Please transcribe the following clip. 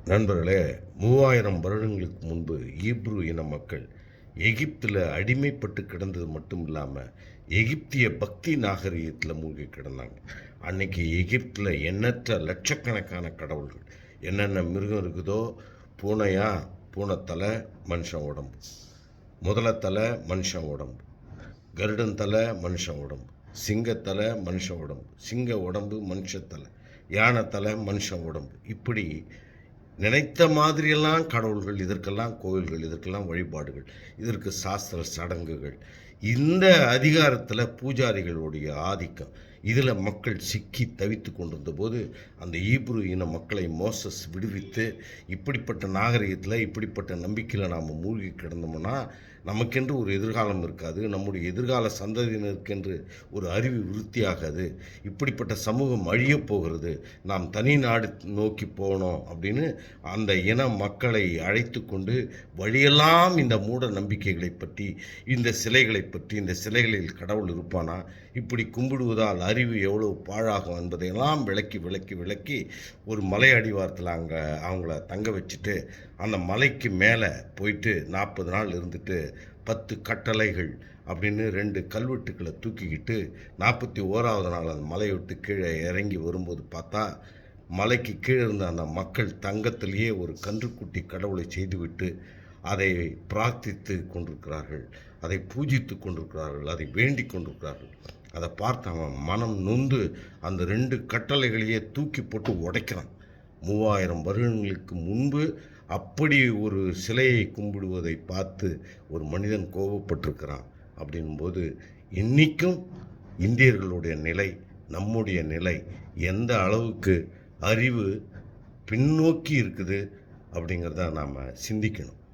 நண்பர்களே, 3000 வருடங்களுக்கு முன்பு ஈப்ரு இன மக்கள் எகிப்தில அடிமைப்பட்டு கிடந்தது மட்டும் இல்லாம, எகிப்திய பக்தி நாகரீகத்தில மூழ்கி கிடந்தாங்க. அன்னைக்கு எகிப்தில எண்ணற்ற லட்சக்கணக்கான கடவுள்கள். என்னென்ன மிருகம் இருக்குதோ, பூனையா, பூனை தலை, மனுஷன் உடம்பு. முதலை தலை, மனுஷன் உடம்பு. கருடன் தலை, மனுஷன் உடம்பு. சிங்கத்தலை, மனுஷன் உடம்பு. சிங்க உடம்பு, மனுஷ தலை. யானை தலை, மனுஷன் உடம்பு. இப்படி நினைத்த மாதிரியெல்லாம் கடவுள்கள், இதற்கெல்லாம் கோவில்கள், இதற்கெல்லாம் வழிபாடுகள், இதற்கு சாஸ்திர சடங்குகள். இந்த அதிகாரத்தில் பூஜாரிகளுடைய ஆதிக்கம், இதில் மக்கள் சிக்கி தவித்து கொண்டிருந்த போது அந்த ஈப்ரு இன மக்களை மோசஸ் விடுவித்து, இப்படிப்பட்ட நாகரிகத்தில் இப்படிப்பட்ட நம்பிக்கையில் நாம் மூழ்கி கிடந்தோம்னா நமக்கென்று ஒரு எதிர்காலம் இருக்காது, நம்முடைய எதிர்கால சந்ததியினருக்கென்று ஒரு அறிவு விருத்தியாகாது, இப்படிப்பட்ட சமூகம் அழியப் போகிறது, நாம் தனி நாடு நோக்கி போகணும் அப்படின்னு அந்த இன மக்களை அழைத்து கொண்டு வழியெல்லாம் இந்த மூட நம்பிக்கைகளை பற்றி, இந்த சிலைகளை பற்றி, இந்த சிலைகளில் கடவுள் இருப்பானா, இப்படி கும்பிடுவதால் அறிவு எவ்வளவு பாழாகும் என்பதையெல்லாம் விளக்கி விளக்கி விளக்கி ஒரு மலை அடிவாரத்தில் அங்கே அவங்கள தங்க வச்சுட்டு, அந்த மலைக்கு மேலே போயிட்டு 40 நாள் இருந்துட்டு 10 கட்டளைகள் அப்படின்னு 2 கல்வெட்டுக்களை தூக்கிக்கிட்டு 41வது நாள் அந்த மலையை விட்டு கீழே இறங்கி வரும்போது பார்த்தா, மலைக்கு கீழே இருந்த அந்த மக்கள் தங்கத்திலேயே ஒரு கன்றுக்குட்டி கடவுளை செய்துவிட்டு அதை பிரார்த்தித்து கொண்டிருக்கிறார்கள், அதை பூஜித்து கொண்டிருக்கிறார்கள், அதை வேண்டிக் கொண்டிருக்கிறார்கள். அதை பார்த்து அவன் மனம் நொந்து அந்த 2 கட்டளைகளையே தூக்கி போட்டு உடைக்கிறான். 3000 வருடங்களுக்கு முன்பு அப்படி ஒரு சிலையை கும்பிடுவதை பார்த்து ஒரு மனிதன் கோபப்பட்டிருக்கிறான். அப்படின்போது இன்றைக்கும் இந்தியர்களுடைய நிலை, நம்முடைய நிலை எந்த அளவுக்கு அறிவு பின்னோக்கி இருக்குது அப்படிங்கிறத நாம் சிந்திக்கணும்.